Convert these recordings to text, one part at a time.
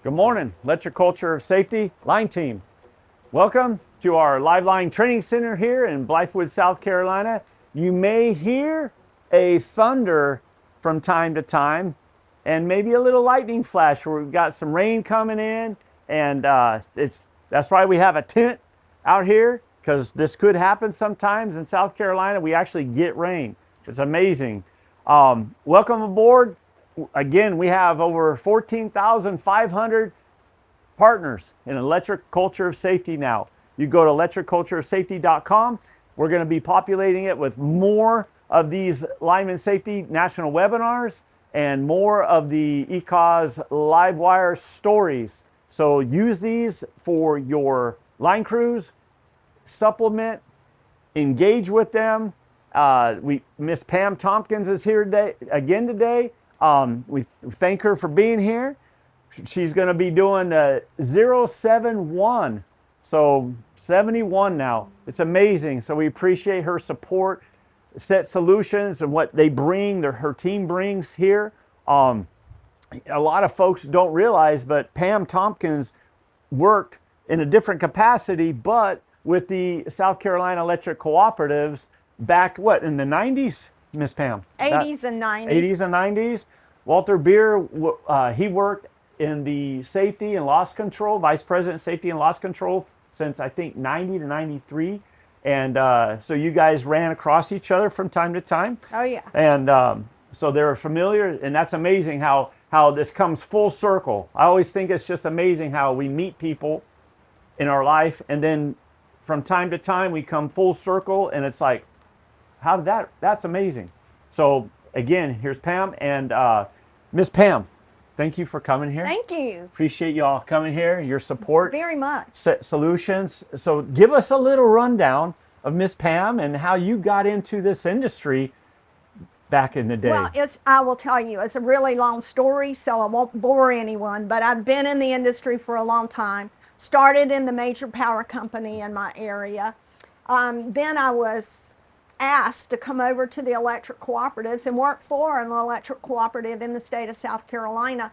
Good morning, Electric Culture of Safety Line Team. Welcome to our Live Line Training Center here in Blythewood, South Carolina. You may hear a thunder from time to time and maybe a little lightning flash where we've got some rain coming in, and that's why we have a tent out here, because this could happen sometimes in South Carolina. We actually get rain. It's amazing. Welcome aboard. Again, we have over 14,500 partners in Electric Culture of Safety now. You go to electriccultureofsafety.com. We're going to be populating it with more of these lineman safety national webinars and more of the ECOS live wire stories. So use these for your line crews, supplement, engage with them. Miss Pam Tompkins is here today. We thank her for being here. She's going to be doing 071, so 71 now. It's amazing. So we appreciate her support, Set Solutions, and what they bring, her team brings here. A lot of folks don't realize, but Pam Tompkins worked in a different capacity, but with the South Carolina Electric Cooperatives back, in the 90s, Miss Pam? 80s and 90s. 80s and 90s. Walter Beer, he worked in the safety and loss control, Vice President of Safety and Loss Control since I think 90 to 93. And so you guys ran across each other from time to time. Oh, yeah. And so they're familiar, and that's amazing how this comes full circle. I always think it's just amazing how we meet people in our life, and then from time to time we come full circle, and it's like, how did that's amazing. So again, here's Pam, and Miss Pam, thank you for coming here. Thank you. Appreciate y'all coming here, your support. Very much. Set Solutions. So give us a little rundown of Miss Pam and how you got into this industry back in the day. Well, I will tell you, it's a really long story, so I won't bore anyone, but I've been in the industry for a long time. Started in the major power company in my area. Then I was asked to come over to the electric cooperatives and work for an electric cooperative in the state of South Carolina.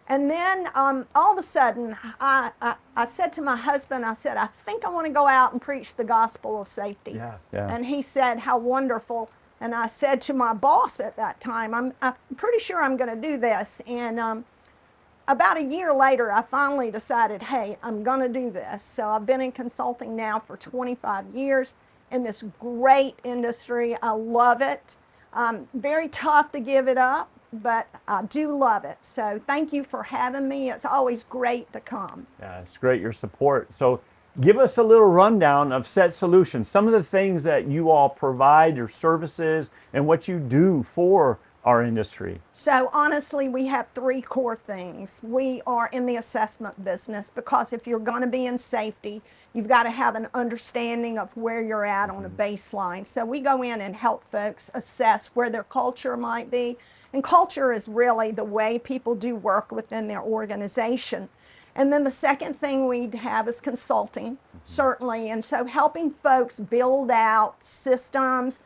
And then all of a sudden, I said to my husband, I said, I think I want to go out and preach the gospel of safety. Yeah. And he said, how wonderful. And I said to my boss at that time, I'm pretty sure I'm going to do this. And about a year later, I finally decided, hey, I'm going to do this. So I've been in consulting now for 25 years. In this great industry. I love it. Very tough to give it up, but I do love it. So thank you for having me. It's always great to come. Yeah, it's great, your support. So give us a little rundown of Set Solutions, some of the things that you all provide, your services, and what you do for our industry. So honestly, we have three core things. We are in the assessment business, because if you're going to be in safety, you've got to have an understanding of where you're at on a baseline. So we go in and help folks assess where their culture might be. And culture is really the way people do work within their organization. And then the second thing we have is consulting, certainly. And so helping folks build out systems,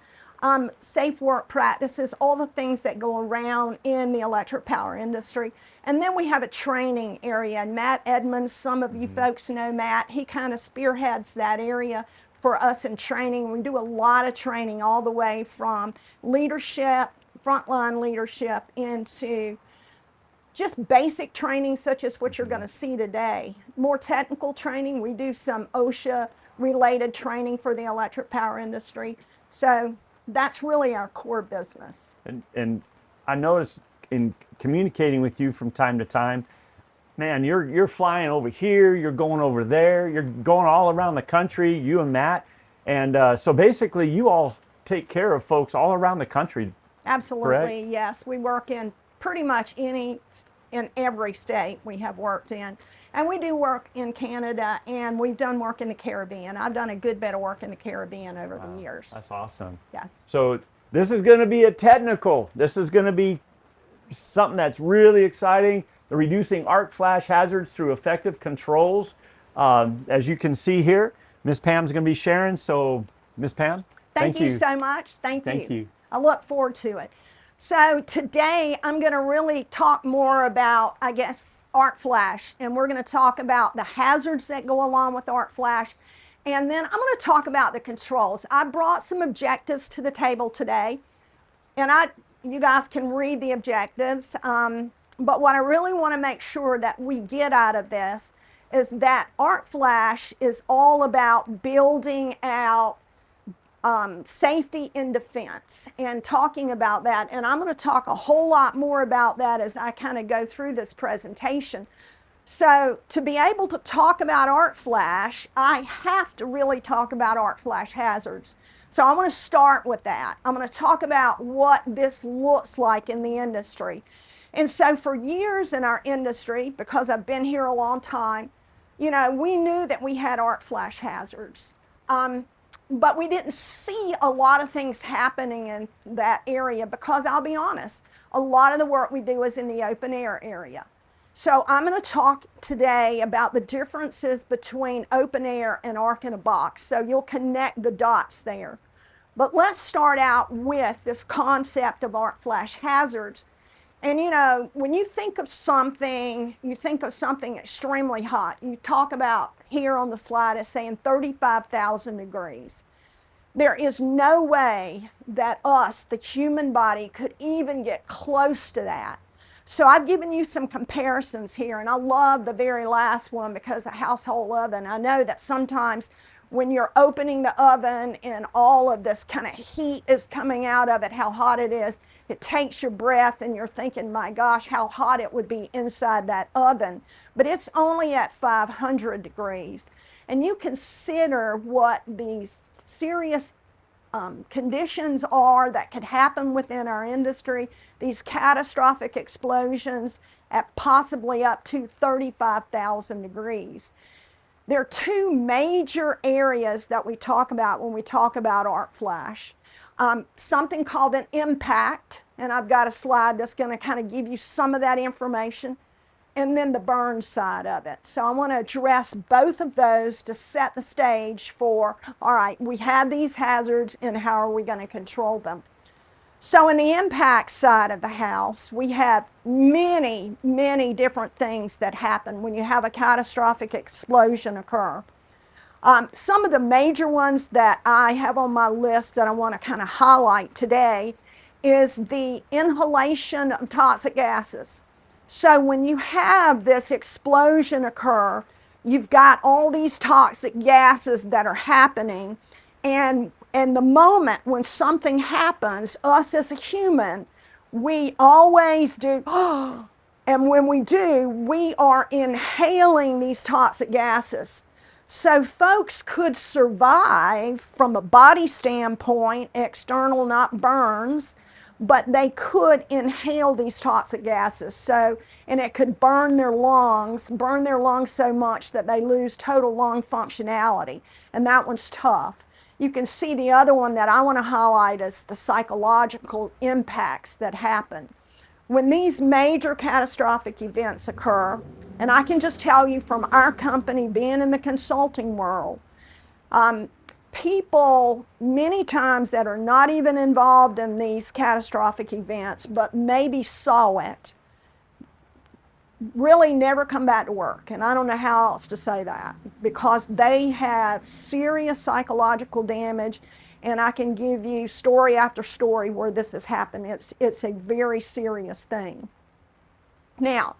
safe work practices, all the things that go around in the electric power industry. And then we have a training area. And Matt Edmonds, some of you folks know Matt, he kind of spearheads that area for us in training. We do a lot of training all the way from leadership, frontline leadership, into just basic training such as what you're going to see today. More technical training, we do some OSHA related training for the electric power industry. So that's really our core business. And I noticed in communicating with you from time to time, man, you're flying over here, you're going over there, you're going all around the country, you and Matt. And so basically you all take care of folks all around the country. Absolutely, correct? Yes. We work in pretty much in every state we have worked in. And we do work in Canada, and we've done work in the Caribbean. I've done a good bit of work in the Caribbean over the years. That's awesome. Yes. So this is going to be a technical. This is going to be something that's really exciting. The reducing arc flash hazards through effective controls. As you can see here, Miss Pam's going to be sharing. So Miss Pam, Thank you so much. Thank you. I look forward to it. So today I'm going to really talk more about, I guess, arc flash, and we're going to talk about the hazards that go along with arc flash, and then I'm going to talk about the controls. I brought some objectives to the table today, and you guys can read the objectives, but what I really want to make sure that we get out of this is that arc flash is all about building out safety in defense and talking about that. And I'm going to talk a whole lot more about that as I kind of go through this presentation. So to be able to talk about arc flash, I have to really talk about arc flash hazards. So I want to start with that. I'm going to talk about what this looks like in the industry. And so for years in our industry, because I've been here a long time, you know, we knew that we had arc flash hazards. But we didn't see a lot of things happening in that area because I'll be honest, a lot of the work we do is in the open air area. So I'm going to talk today about the differences between open air and arc in a box. So you'll connect the dots there. But let's start out with this concept of arc flash hazards. And you know, when you think of something, you think of something extremely hot. You talk about here on the slide, it's saying 35,000 degrees. There is no way that us, the human body, could even get close to that. So I've given you some comparisons here, and I love the very last one because a household oven. I know that sometimes when you're opening the oven and all of this kind of heat is coming out of it, how hot it is, it takes your breath and you're thinking, my gosh, how hot it would be inside that oven. But it's only at 500 degrees. And you consider what these serious conditions are that could happen within our industry, these catastrophic explosions at possibly up to 35,000 degrees. There are two major areas that we talk about when we talk about arc flash. Something called an impact, and I've got a slide that's going to kind of give you some of that information, and then the burn side of it. So I want to address both of those to set the stage for, all right, we have these hazards and how are we going to control them? So in the impact side of the house, we have many, many different things that happen when you have a catastrophic explosion occur. Some of the major ones that I have on my list that I want to kind of highlight today is the inhalation of toxic gases. So when you have this explosion occur, you've got all these toxic gases that are happening, and the moment when something happens, us as a human, we always do, and when we do, we are inhaling these toxic gases. So folks could survive from a body standpoint, external, not burns, but they could inhale these toxic gases. So, and it could burn their lungs so much that they lose total lung functionality. And that one's tough. You can see the other one that I want to highlight is the psychological impacts that happen. When these major catastrophic events occur, and I can just tell you from our company being in the consulting world, people many times that are not even involved in these catastrophic events, but maybe saw it, really never come back to work. And I don't know how else to say that, because they have serious psychological damage. And I can give you story after story where this has happened. It's a very serious thing. Now,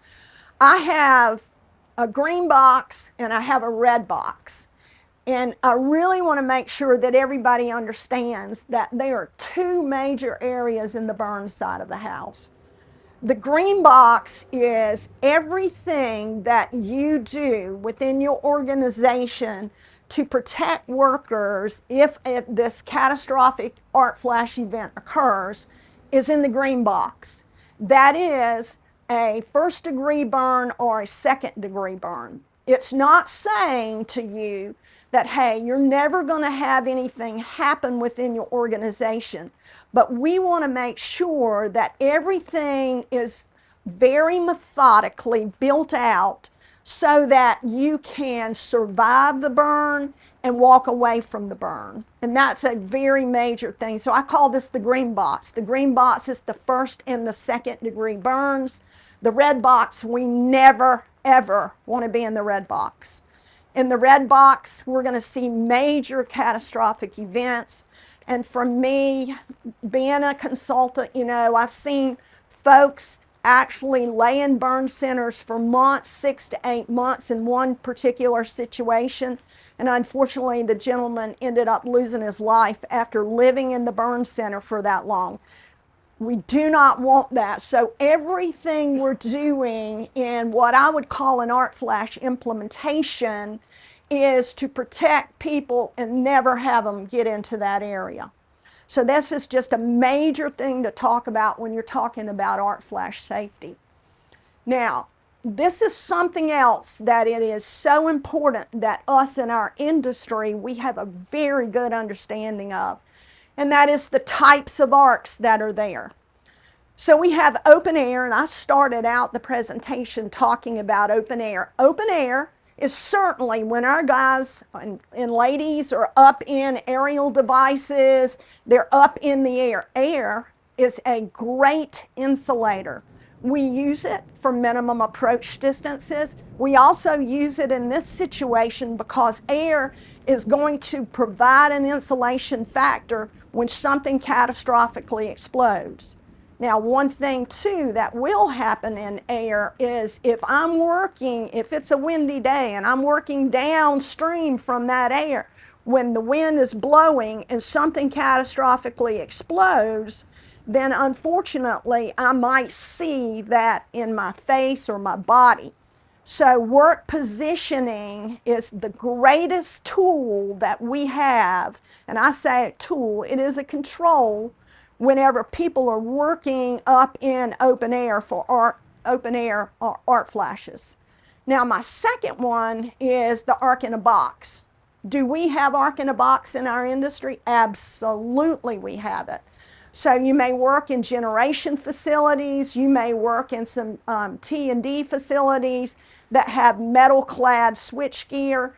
I have a green box and I have a red box. And I really want to make sure that everybody understands that there are two major areas in the burn side of the house. The green box is everything that you do within your organization to protect workers if this catastrophic arc flash event occurs is in the green box. That is a first degree burn or a second degree burn. It's not saying to you that, hey, you're never going to have anything happen within your organization, but we want to make sure that everything is very methodically built out so that you can survive the burn and walk away from the burn. And that's a very major thing. So I call this the green box. The green box is the first and the second degree burns. The red box, we never, ever want to be in the red box. In the red box, we're going to see major catastrophic events. And for me, being a consultant, I've seen folks actually lay in burn centers for months, 6 to 8 months in one particular situation. And unfortunately, the gentleman ended up losing his life after living in the burn center for that long. We do not want that. So everything we're doing in what I would call an Art Flash implementation is to protect people and never have them get into that area. So this is just a major thing to talk about when you're talking about Art Flash safety. Now, this is something else that it is so important that us in our industry, we have a very good understanding of, and that is the types of arcs that are there. So we have open air, and I started out the presentation talking about open air. Open air is certainly when our guys and ladies are up in aerial devices, they're up in the air. Air is a great insulator. We use it for minimum approach distances. We also use it in this situation because air is going to provide an insulation factor when something catastrophically explodes. Now, one thing too that will happen in air is if it's a windy day and I'm working downstream from that air, when the wind is blowing and something catastrophically explodes, then unfortunately I might see that in my face or my body. So work positioning is the greatest tool that we have, and I say a tool, it is a control whenever people are working up in open air for open air art flashes. Now my second one is the arc in a box. Do we have arc in a box in our industry? Absolutely we have it. So you may work in generation facilities, you may work in some T&D facilities that have metal clad switchgear.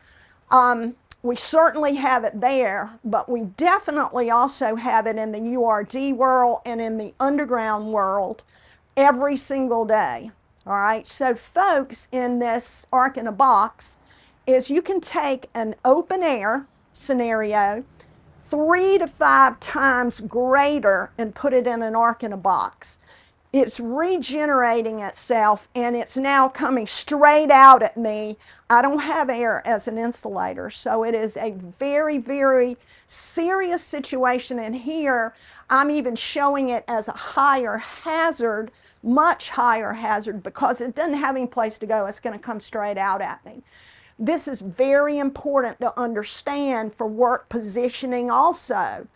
We certainly have it there, but we definitely also have it in the URD world and in the underground world every single day. All right, so folks, in this arc in a box is you can take an open air scenario 3 to 5 times greater and put it in an arc in a box. It's regenerating itself and it's now coming straight out at me. I don't have air as an insulator, so it is a very, very serious situation. And here I'm even showing it as a higher hazard, much higher hazard, because it doesn't have any place to go. It's going to come straight out at me. This is very important to understand for work positioning also.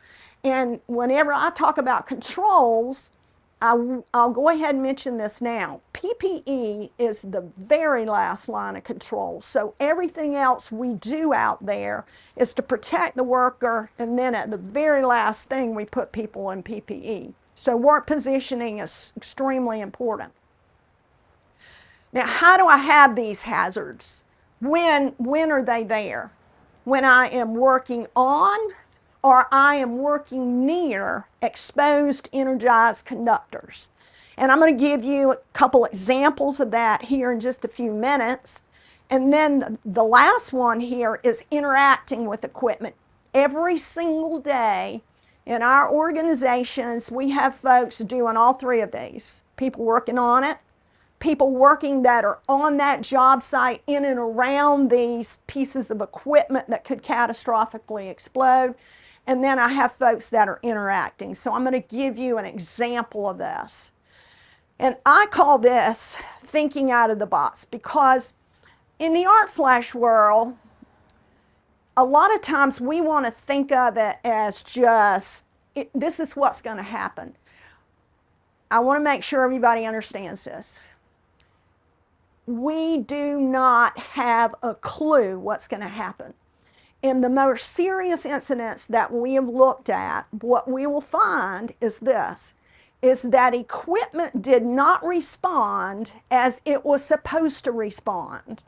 And whenever I talk about controls, I'll go ahead and mention this now. PPE is the very last line of control. So everything else we do out there is to protect the worker, and then at the very last thing we put people in PPE. So work positioning is extremely important. Now, how do I have these hazards? When are they there? When I am working on or I am working near exposed energized conductors. And I'm going to give you a couple examples of that here in just a few minutes. And then the last one here is interacting with equipment. Every single day in our organizations, we have folks doing all three of these. People working on it, people working that are on that job site in and around these pieces of equipment that could catastrophically explode. And then I have folks that are interacting. So I'm going to give you an example of this. And I call this thinking out of the box, because in the art flash world, a lot of times we want to think of it as just, this is what's going to happen. I want to make sure everybody understands this. We do not have a clue what's going to happen. In the most serious incidents that we have looked at, what we will find is this, is that equipment did not respond as it was supposed to respond.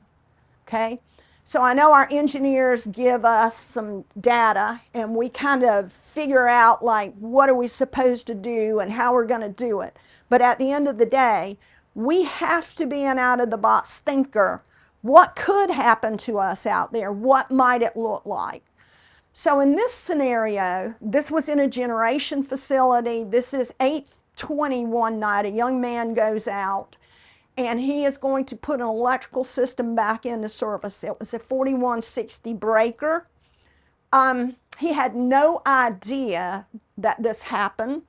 okay? So I know our engineers give us some data and we kind of figure out like what are we supposed to do and how we're going to do it. But at the end of the day, we have to be an out-of-the-box thinker. What could happen to us out there? What might it look like? So in this scenario, this was in a generation facility. This is 8:20 one night. A young man goes out and he is going to put an electrical system back into service. It was a 4160 breaker. He had no idea that this happened,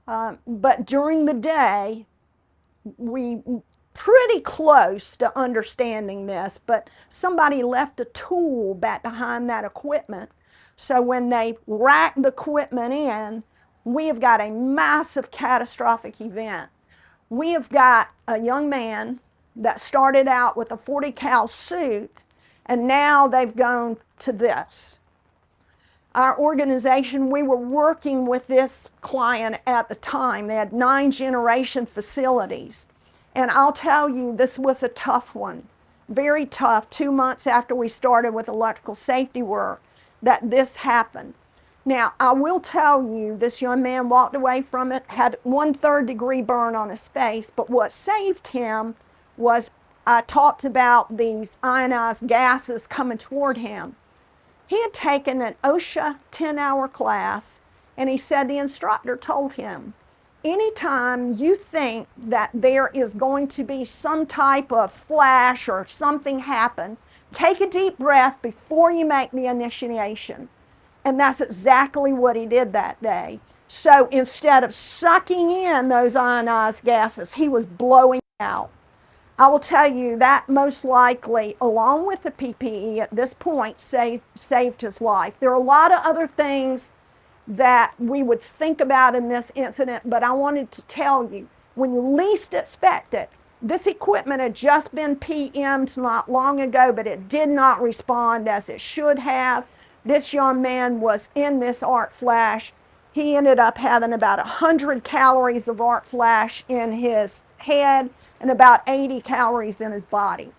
but during the day, we pretty close to understanding this, but somebody left a tool back behind that equipment. So when they rack the equipment in, we have got a massive catastrophic event. We have got a young man that started out with a 40 cal suit, and now they've gone to this. Our organization, we were working with this client at the time. They had 9 generation facilities. And I'll tell you, this was a tough one, very tough. 2 months after we started with electrical safety work, that this happened. Now, I will tell you, this young man walked away from it, had 1/3 degree burn on his face, but what saved him was I talked about these ionized gases coming toward him. He had taken an OSHA 10-hour class, and he said the instructor told him, anytime you think that there is going to be some type of flash or something happen, take a deep breath before you make the initiation. And that's exactly what he did that day. So instead of sucking in those ionized gases, he was blowing out. I will tell you that most likely, along with the PPE at this point, saved his life. There are a lot of other things that we would think about in this incident, but I wanted to tell you, when you least expect it, this equipment had just been PM'd not long ago, but it did not respond as it should have. This young man was in this arc flash. He ended up having about 100 calories of arc flash in his head and about 80 calories in his body.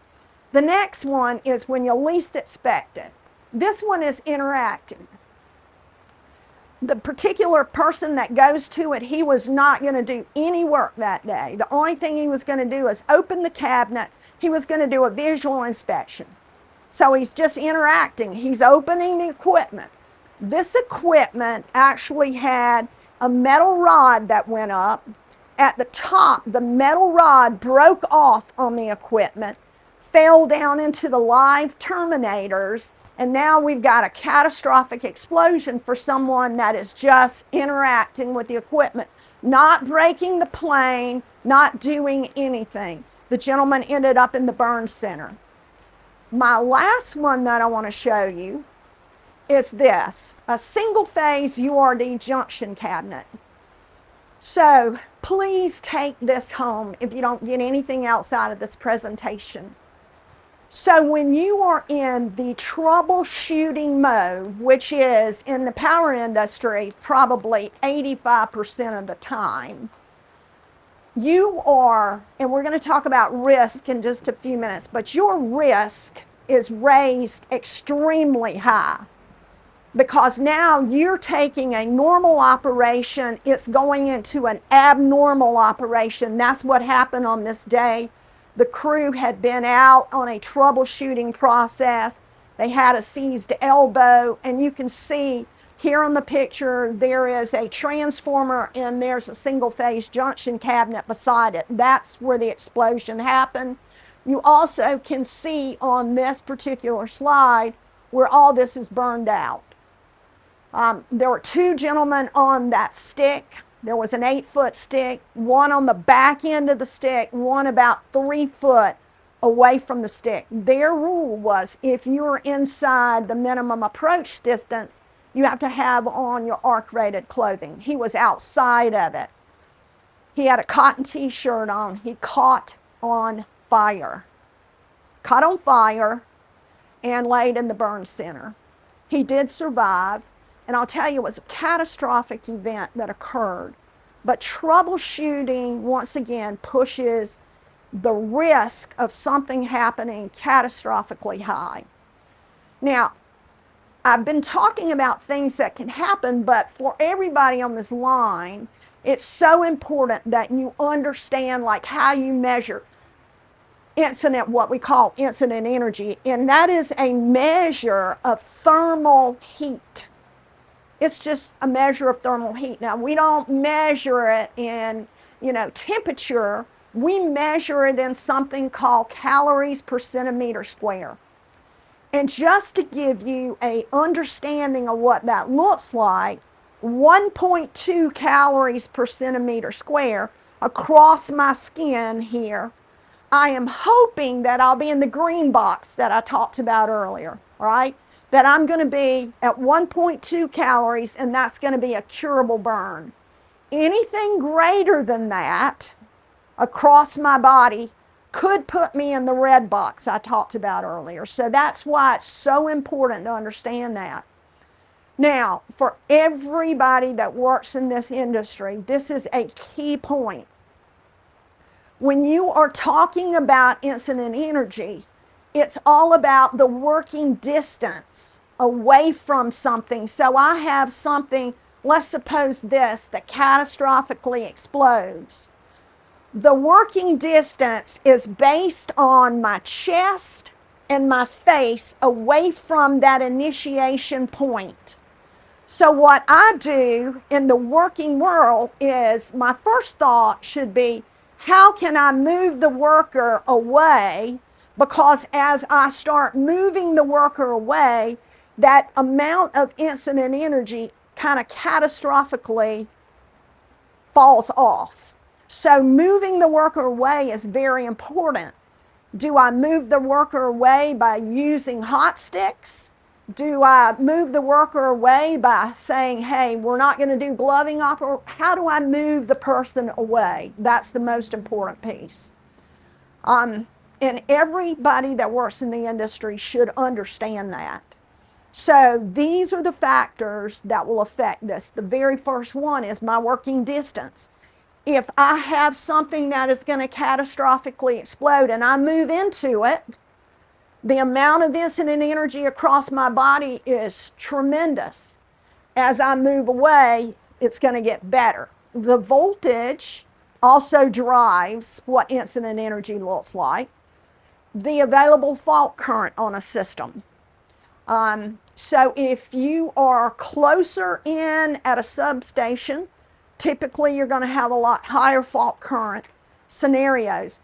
The next one is when you least expect it. This one is interacting. The particular person that goes to it, he was not going to do any work that day. The only thing he was going to do is open the cabinet. He was going to do a visual inspection. So he's just interacting. He's opening the equipment. This equipment actually had a metal rod that went up. At the top, the metal rod broke off on the equipment, fell down into the live terminators, and now we've got a catastrophic explosion for someone that is just interacting with the equipment, not breaking the plane, not doing anything. The gentleman ended up in the burn center. My last one that I want to show you is this, a single phase URD junction cabinet. So please take this home if you don't get anything else out of this presentation. So when you are in the troubleshooting mode, which is in the power industry probably 85% of the time, you are, and we're going to talk about risk in just a few minutes, but your risk is raised extremely high because now you're taking a normal operation, it's going into an abnormal operation. That's what happened on this day. The crew had been out on a troubleshooting process. They had a seized elbow, and you can see here on the picture, there is a transformer and there's a single phase junction cabinet beside it. That's where the explosion happened. You also can see on this particular slide where all this is burned out. There were 2 gentlemen on that stick. There was an 8-foot stick, one on the back end of the stick, one about 3 foot away from the stick. Their rule was if you were inside the minimum approach distance, you have to have on your arc-rated clothing. He was outside of it. He had a cotton t-shirt on. He caught on fire. Caught on fire and laid in the burn center. He did survive. And I'll tell you, it was a catastrophic event that occurred. But troubleshooting, once again, pushes the risk of something happening catastrophically high. Now, I've been talking about things that can happen, but for everybody on this line, it's so important that you understand like how you measure incident, what we call incident energy, and that is a measure of thermal heat. It's just a measure of thermal heat. Now, we don't measure it in, temperature. We measure it in something called calories per centimeter square. And just to give you an understanding of what that looks like, 1.2 calories per centimeter square across my skin here. I am hoping that I'll be in the green box that I talked about earlier, right? That I'm going to be at 1.2 calories, and that's going to be a curable burn. Anything greater than that across my body could put me in the red box I talked about earlier. So that's why it's so important to understand that. Now, for everybody that works in this industry, this is a key point. When you are talking about incident energy, it's all about the working distance away from something. So I have something, let's suppose this, that catastrophically explodes. The working distance is based on my chest and my face away from that initiation point. So what I do in the working world is my first thought should be, how can I move the worker away? Because as I start moving the worker away, that amount of incident energy kind of catastrophically falls off. So moving the worker away is very important. Do I move the worker away by using hot sticks? Do I move the worker away by saying, hey, we're not going to do gloving up? Or how do I move the person away? That's the most important piece. And everybody that works in the industry should understand that. So these are the factors that will affect this. The very first one is my working distance. If I have something that is going to catastrophically explode and I move into it, the amount of incident energy across my body is tremendous. As I move away, it's going to get better. The voltage also drives what incident energy looks like. The available fault current on a system. So if you are closer in at a substation, typically you're going to have a lot higher fault current scenarios.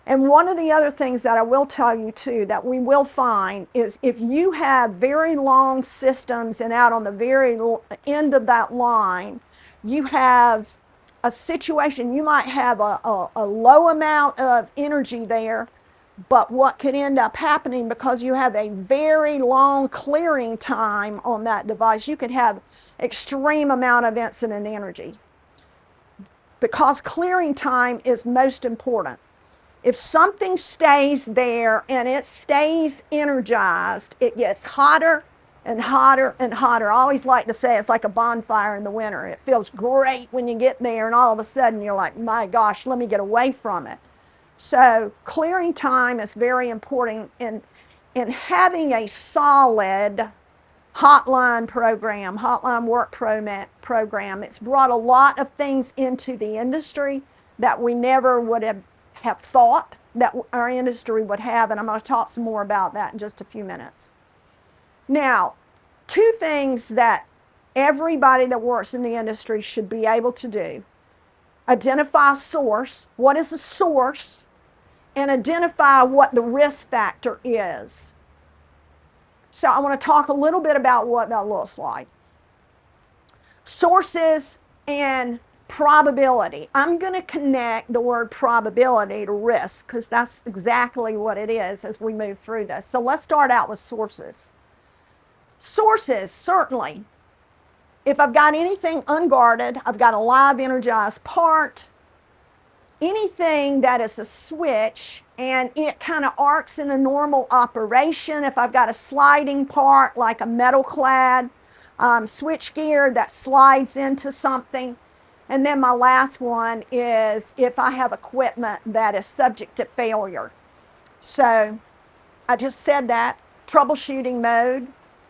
And one of the other things that I will tell you too that we will find is if you have very long systems and out on the very end of that line, you have a situation, you might have a low amount of energy there, but what could end up happening because you have a very long clearing time on that device, you could have extreme amount of incident energy because clearing time is most important. If something stays there and it stays energized, it gets hotter and hotter and hotter. I always like to say it's like a bonfire in the winter. It feels great when you get there and all of a sudden you're like, my gosh, let me get away from it. So clearing time is very important in having a solid hotline program, hotline work program. It's brought a lot of things into the industry that we never would have thought that our industry would have, and I'm going to talk some more about that in just a few minutes. Now, two things that everybody that works in the industry should be able to do. Identify source, what is the source, and identify what the risk factor is. So I want to talk a little bit about what that looks like. Sources and probability. I'm going to connect the word probability to risk because that's exactly what it is as we move through this. So let's start out with sources. Sources, certainly. If I've got anything unguarded, I've got a live energized part, anything that is a switch and it kind of arcs in a normal operation. If I've got a sliding part like a metal clad switch gear that slides into something, And then my last one is if I have equipment that is subject to failure. So I just said that, troubleshooting mode.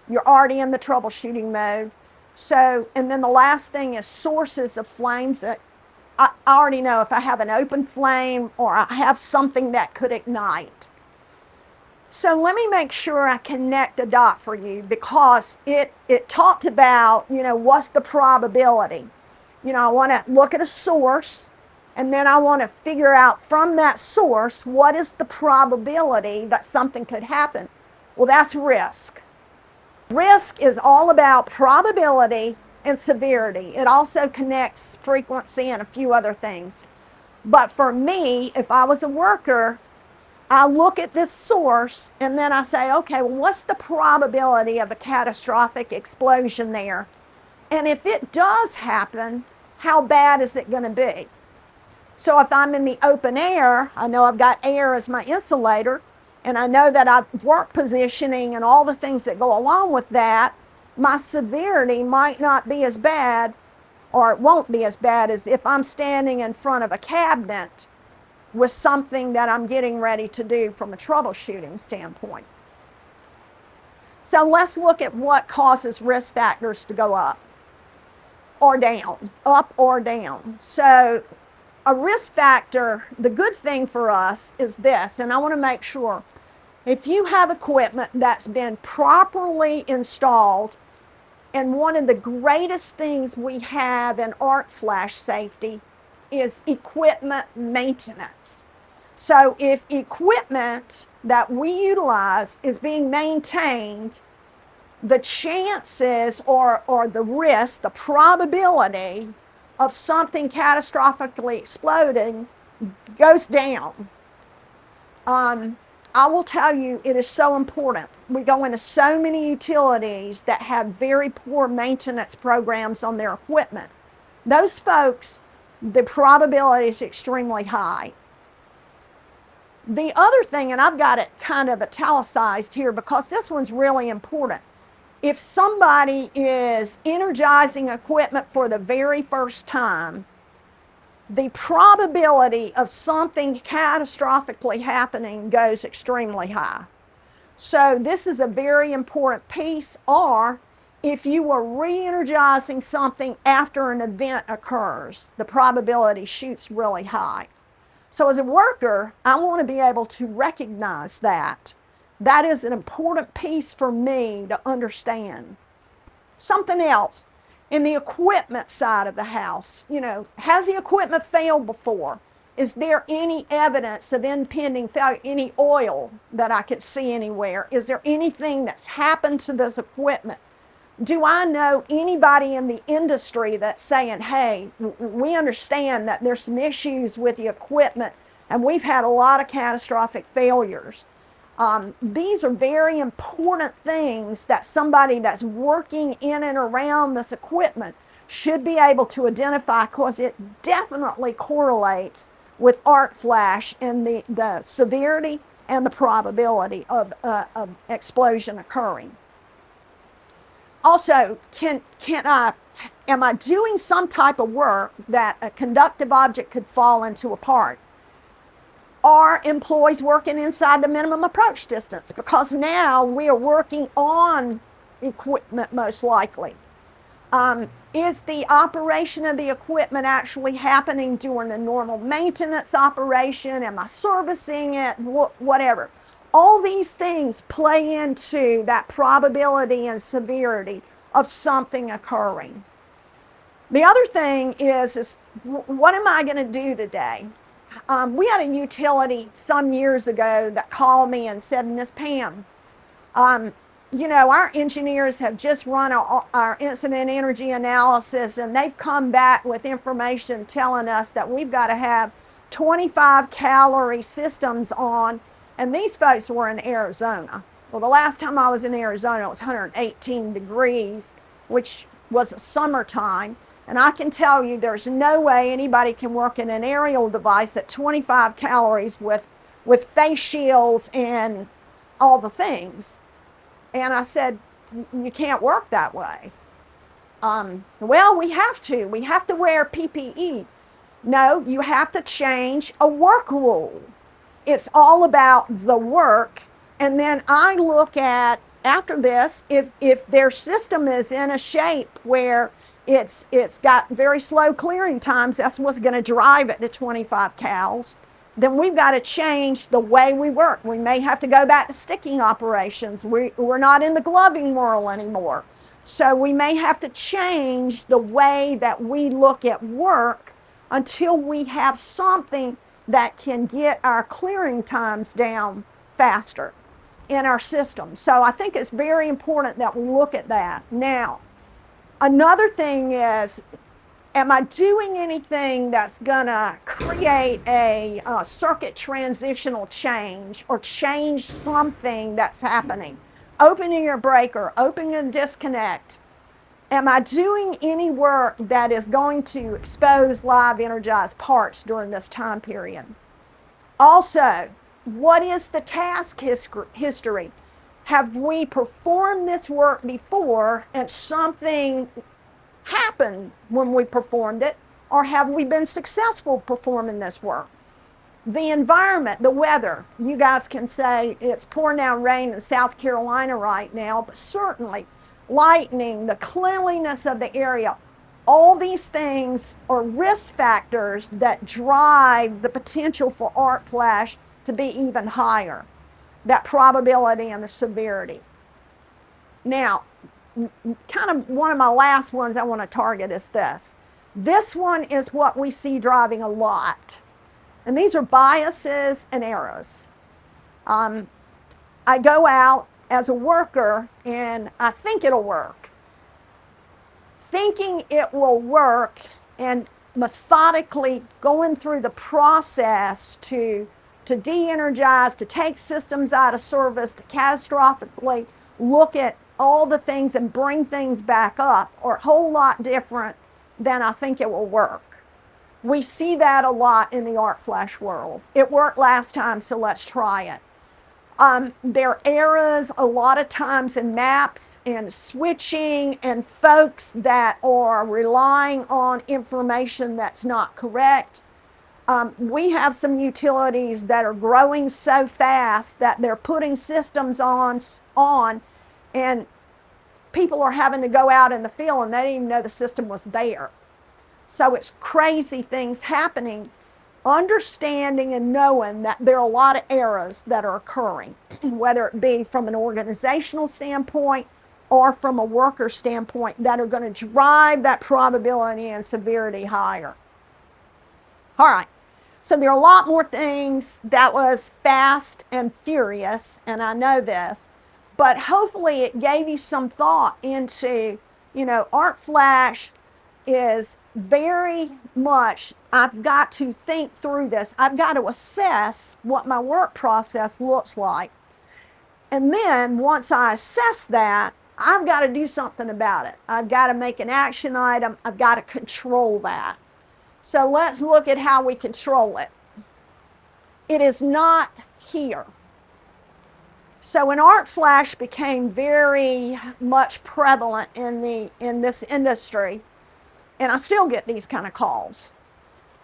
You're already in the troubleshooting mode. So, and then the last thing is sources of flames. I already know if I have an open flame or I have something that could ignite. So let me make sure I connect a dot for you, because it talked about, what's the probability. I want to look at a source, and then I want to figure out from that source, what is the probability that something could happen? Well, that's risk. Risk is all about probability and severity. It also connects frequency and a few other things. But for me, if I was a worker, I look at this source and then I say, okay, well, what's the probability of a catastrophic explosion there? And if it does happen, how bad is it going to be? So if I'm in the open air, I know I've got air as my insulator, and I know that I've work positioning and all the things that go along with that. My severity might not be as bad, or it won't be as bad as if I'm standing in front of a cabinet with something that I'm getting ready to do from a troubleshooting standpoint. So let's look at what causes risk factors to go up or down, up or down. So a risk factor, the good thing for us is this, and I want to make sure, if you have equipment that's been properly installed, and one of the greatest things we have in arc flash safety is equipment maintenance. So if equipment that we utilize is being maintained, the chances or the risk, the probability of something catastrophically exploding goes down. I will tell you, it is so important. We go into so many utilities that have very poor maintenance programs on their equipment. Those folks, the probability is extremely high. The other thing, and I've got it kind of italicized here because this one's really important. If somebody is energizing equipment for the very first time, the probability of something catastrophically happening goes extremely high. So this is a very important piece. Or if you are re-energizing something after an event occurs, the probability shoots really high. So as a worker, I want to be able to recognize that. That is an important piece for me to understand. Something else, in the equipment side of the house, has the equipment failed before? Is there any evidence of impending failure, any oil that I could see anywhere? Is there anything that's happened to this equipment? Do I know anybody in the industry that's saying, hey, we understand that there's some issues with the equipment and we've had a lot of catastrophic failures? These are very important things that somebody that's working in and around this equipment should be able to identify, because it definitely correlates with arc flash and the severity and the probability of explosion occurring. Also, am I doing some type of work that a conductive object could fall into a part? Are employees working inside the minimum approach distance? Because now we are working on equipment most likely. Is the operation of the equipment actually happening during a normal maintenance operation? Am I servicing it? Whatever. All these things play into that probability and severity of something occurring. The other thing is what am I going to do today? We had a utility some years ago that called me and said, Miss Pam, our engineers have just run our incident energy analysis, and they've come back with information telling us that we've got to have 25 calorie systems on, and these folks were in Arizona. Well, the last time I was in Arizona, it was 118 degrees, which was a summertime. And I can tell you there's no way anybody can work in an aerial device at 25 calories with face shields and all the things. And I said, you can't work that way. Well, we have to. We have to wear PPE. No, you have to change a work rule. It's all about the work. And then I look at, after this, if their system is in a shape where it's got very slow clearing times, that's what's going to drive it to 25 cows, then we've got to change the way we work. We may have to go back to sticking operations. We're not in the gloving world anymore. So we may have to change the way that we look at work until we have something that can get our clearing times down faster in our system. So I think it's very important that we look at that. Now, another thing is, am I doing anything that's gonna create a circuit transitional change or change something that's happening? Opening your breaker, opening a disconnect. Am I doing any work that is going to expose live energized parts during this time period? Also, what is the task history? Have we performed this work before and something happened when we performed it, or have we been successful performing this work? The environment, the weather, you guys can say it's pouring down rain in South Carolina right now, but certainly lightning, the cleanliness of the area, all these things are risk factors that drive the potential for arc flash to be even higher, that probability and the severity. Now, kind of one of my last ones I want to target is this. This one is what we see driving a lot. And these are biases and errors. I go out as a worker and I think it'll work. Thinking it will work and methodically going through the process to de-energize, to take systems out of service, to catastrophically look at all the things and bring things back up are a whole lot different than I think it will work. We see that a lot in the arc flash world. It worked last time, so let's try it. There are errors a lot of times in maps and switching and folks that are relying on information that's not correct. We have some utilities that are growing so fast that they're putting systems on and people are having to go out in the field and they didn't even know the system was there. So it's crazy things happening. Understanding and knowing that there are a lot of errors that are occurring, whether it be from an organizational standpoint or from a worker standpoint, that are going to drive that probability and severity higher. All right, so there are a lot more things. That was fast and furious, and I know this, but hopefully it gave you some thought into, arc flash is very much, I've got to think through this. I've got to assess what my work process looks like. And then once I assess that, I've got to do something about it. I've got to make an action item. I've got to control that. So let's look at how we control it. It is not here. So when arc flash became very much prevalent in this industry, and I still get these kind of calls,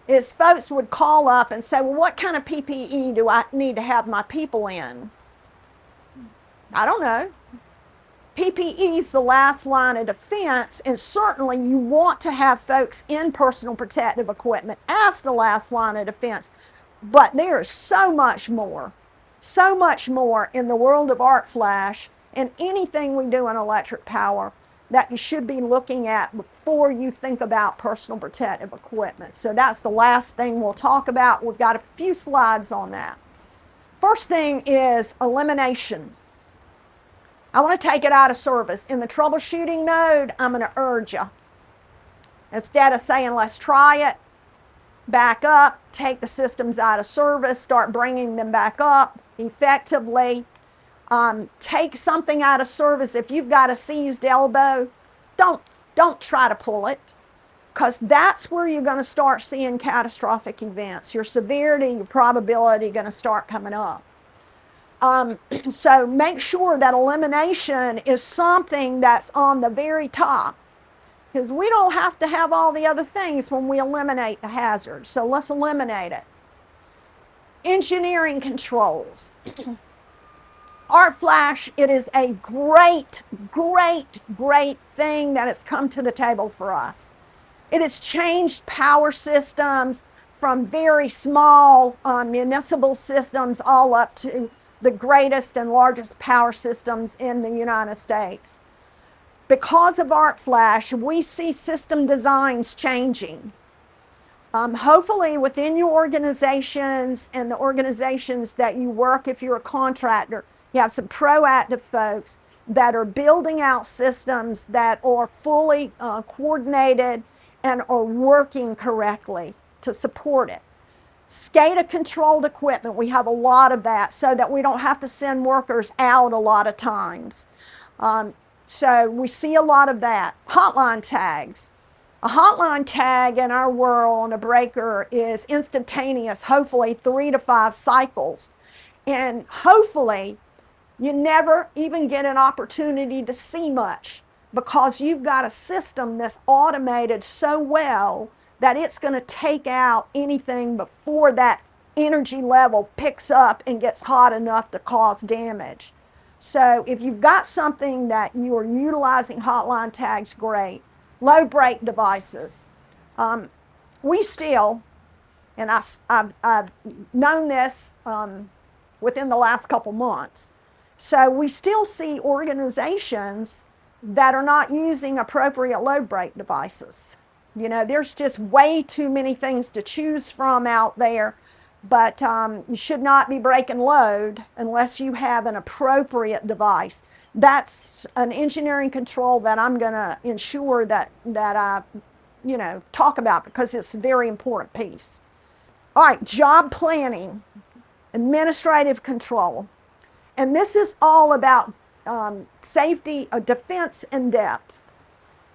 is folks would call up and say, well, what kind of PPE do I need to have my people in? I don't know. PPE is the last line of defense, and certainly you want to have folks in personal protective equipment as the last line of defense. But there is so much more in the world of arc flash and anything we do in electric power that you should be looking at before you think about personal protective equipment. So that's the last thing we'll talk about. We've got a few slides on that. First thing is elimination. I want to take it out of service. In the troubleshooting node, I'm going to urge you. Instead of saying, let's try it, back up, take the systems out of service, start bringing them back up effectively. Take something out of service. If you've got a seized elbow, don't try to pull it, because that's where you're going to start seeing catastrophic events. Your severity, your probability going to start coming up. So make sure that elimination is something that's on the very top. because we don't have to have all the other things when we eliminate the hazard. So let's eliminate it. Engineering controls. Art Flash, it is a great, great, great thing that has come to the table for us. It has changed power systems from very small municipal systems all up to the greatest and largest power systems in the United States. Because of Art Flash, we see system designs changing. Hopefully within your organizations and the organizations that you work, if you're a contractor, you have some proactive folks that are building out systems that are fully coordinated and are working correctly to support it. SCADA controlled equipment, we have a lot of that so that we don't have to send workers out a lot of times. So we see a lot of that. Hotline tags. A hotline tag in our world on a breaker is instantaneous, hopefully 3 to 5 cycles. And hopefully you never even get an opportunity to see much because you've got a system that's automated so well that it's going to take out anything before that energy level picks up and gets hot enough to cause damage. So if you've got something that you are utilizing hotline tags, great. Low brake devices. We still, and I've known this within the last couple months, so we still see organizations that are not using appropriate low brake devices. You know, there's just way too many things to choose from out there, but you should not be braking load unless you have an appropriate device. That's an engineering control that I'm going to ensure that I, talk about because it's a very important piece. All right, job planning, administrative control. And this is all about safety, defense in depth.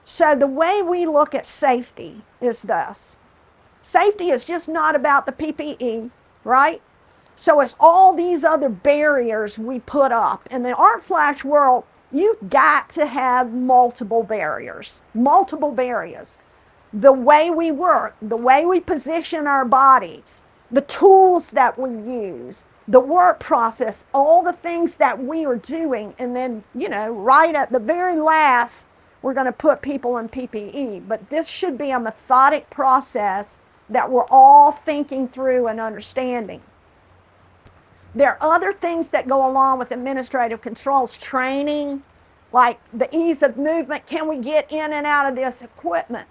So the way we look at safety is this. Safety is just not about the PPE, right? So it's all these other barriers we put up. In the Art Flash world, you've got to have multiple barriers. The way we work, the way we position our bodies, the tools that we use, the work process, all the things that we are doing. And then, right at the very last, we're going to put people in PPE. But this should be a methodic process that we're all thinking through and understanding. There are other things that go along with administrative controls, training, like the ease of movement. Can we get in and out of this equipment?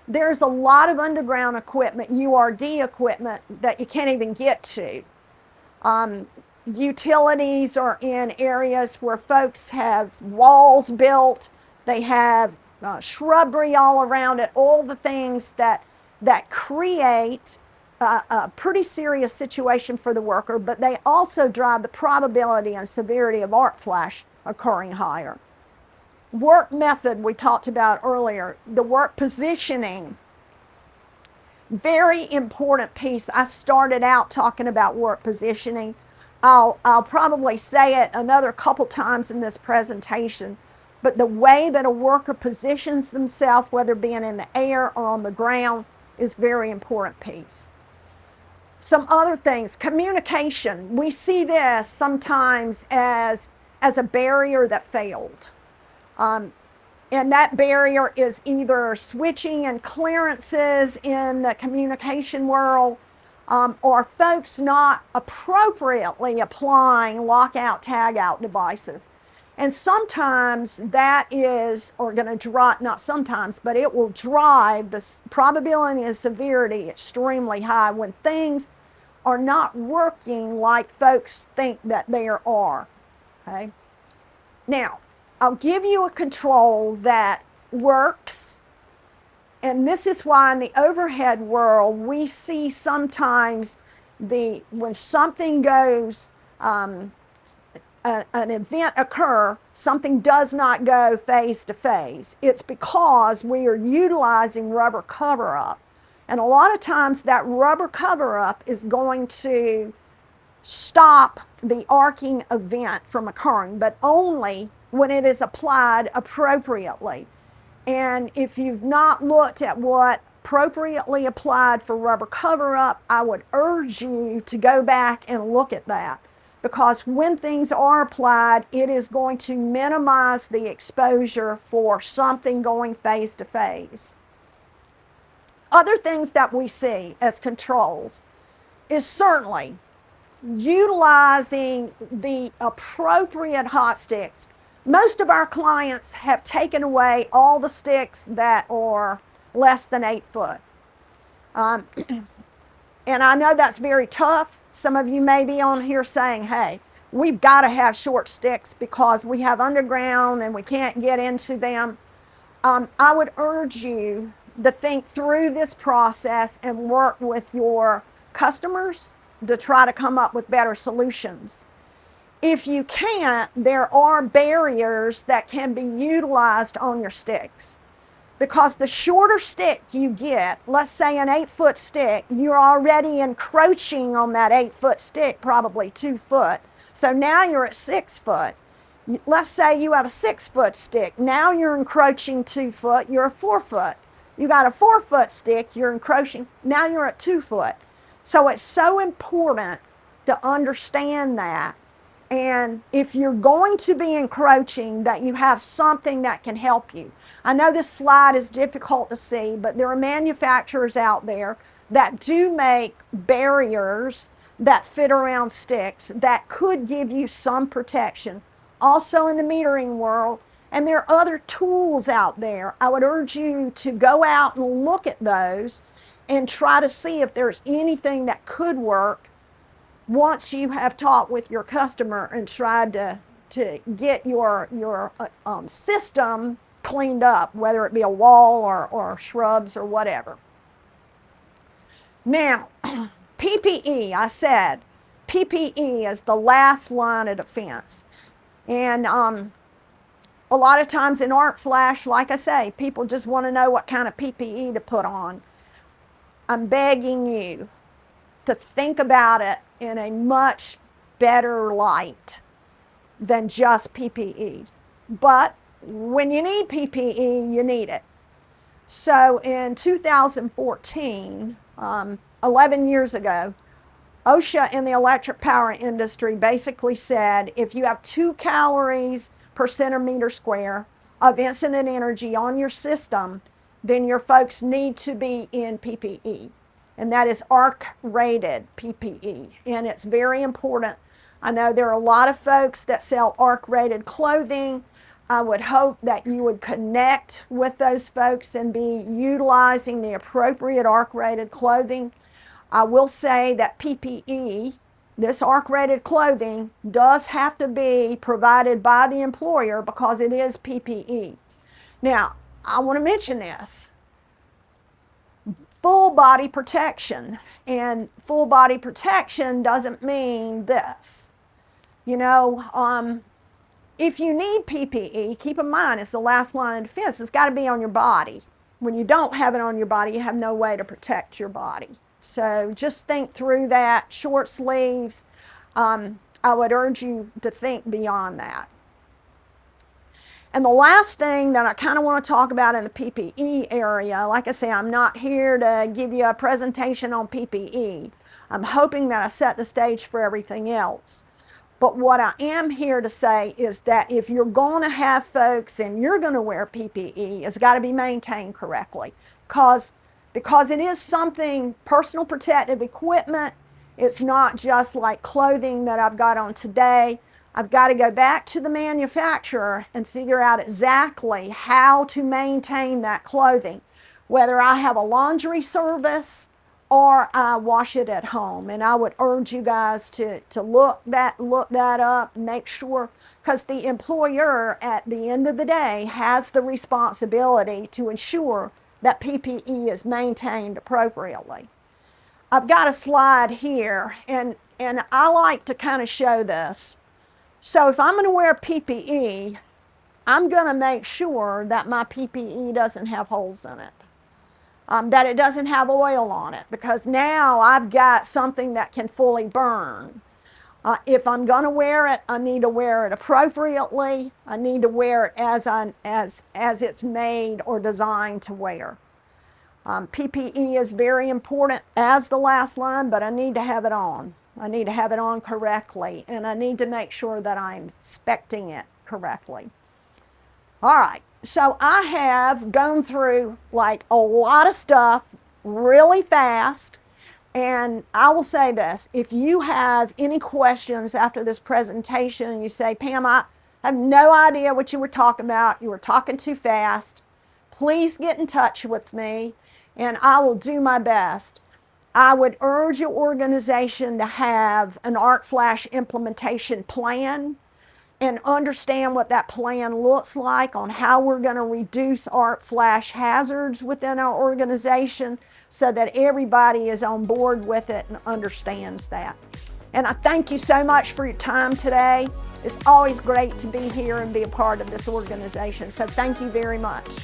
There's a lot of underground equipment, URD equipment, that you can't even get to. Utilities are in areas where folks have walls built. They have shrubbery all around it, all the things that create a pretty serious situation for the worker, but they also drive the probability and severity of Art Flash occurring higher. Work method we talked about earlier, the work positioning, very important piece. I started out talking about work positioning. I'll probably say it another couple times in this presentation, but the way that a worker positions themselves, whether being in the air or on the ground, is a very important piece. Some other things, communication. We see this sometimes as a barrier that failed. And that barrier is either switching and clearances in the communication world, or folks not appropriately applying lockout, tagout devices. And sometimes that is, or going to drive, not sometimes, but it will drive the probability and severity extremely high when things are not working like folks think that they are. Okay? Now, I'll give you a control that works, and this is why in the overhead world we see sometimes when something goes, an event occur, something does not go phase to phase. It's because we are utilizing rubber cover-up. And a lot of times that rubber cover-up is going to stop the arcing event from occurring, but only when it is applied appropriately. And if you've not looked at what appropriately applied for rubber cover-up, I would urge you to go back and look at that, because when things are applied, it is going to minimize the exposure for something going phase to phase. Other things that we see as controls is certainly utilizing the appropriate hot sticks. Most of our clients have taken away all the sticks that are less than 8 foot. And I know that's very tough. Some of you may be on here saying, hey, we've got to have short sticks because we have underground and we can't get into them. I would urge you to think through this process and work with your customers to try to come up with better solutions. If you can't, there are barriers that can be utilized on your sticks. Because the shorter stick you get, let's say an 8-foot stick, you're already encroaching on that 8-foot stick, probably 2 foot. So now you're at 6 foot. Let's say you have a 6-foot stick. Now you're encroaching 2 foot, you're a 4 foot. You got a 4-foot stick, you're encroaching, now you're at 2 foot. So it's so important to understand that. And if you're going to be encroaching, that you have something that can help you. I know this slide is difficult to see, but there are manufacturers out there that do make barriers that fit around sticks that could give you some protection. Also in the metering world, and there are other tools out there. I would urge you to go out and look at those and try to see if there's anything that could work once you have talked with your customer and tried to get your system cleaned up, whether it be a wall or shrubs or whatever. Now, PPE, I said, PPE is the last line of defense. And a lot of times in arc flash, like I say, people just want to know what kind of PPE to put on. I'm begging you to think about it in a much better light than just PPE. But when you need PPE, you need it. So in 2014, 11 years ago, OSHA in the electric power industry basically said if you have 2 calories per centimeter square of incident energy on your system, then your folks need to be in PPE. And that is ARC rated PPE. And it's very important. I know there are a lot of folks that sell ARC rated clothing. I would hope that you would connect with those folks and be utilizing the appropriate ARC rated clothing. I will say that PPE, this ARC rated clothing, does have to be provided by the employer because it is PPE. Now, I want to mention this. Full body protection. And full body protection doesn't mean this. You know, if you need PPE, keep in mind it's the last line of defense. It's got to be on your body. When you don't have it on your body, you have no way to protect your body. So just think through that. Short sleeves. I would urge you to think beyond that. And the last thing that I kind of want to talk about in the PPE area, like I say, I'm not here to give you a presentation on PPE. I'm hoping that I set the stage for everything else. But what I am here to say is that if you're going to have folks and you're going to wear PPE, it's got to be maintained correctly. Because it is something, personal protective equipment. It's not just like clothing that I've got on today. I've got to go back to the manufacturer and figure out exactly how to maintain that clothing, whether I have a laundry service or I wash it at home. And I would urge you guys to look that up, make sure, because the employer at the end of the day has the responsibility to ensure that PPE is maintained appropriately. I've got a slide here, and I like to kind of show this. So if I'm going to wear PPE, I'm going to make sure that my PPE doesn't have holes in it, that it doesn't have oil on it, because now I've got something that can fully burn. If I'm going to wear it, I need to wear it appropriately. I need to wear it as it's made or designed to wear. PPE is very important as the last line, but I need to have it on. I need to have it on correctly, and I need to make sure that I'm inspecting it correctly. All right, so I have gone through like a lot of stuff really fast, and I will say this: if you have any questions after this presentation, you say, Pam, I have no idea what you were talking about, you were talking too fast, please get in touch with me and I will do my best. I would urge your organization to have an Arc Flash implementation plan and understand what that plan looks like on how we're going to reduce Arc Flash hazards within our organization so that everybody is on board with it and understands that. And I thank you so much for your time today. It's always great to be here and be a part of this organization. So thank you very much.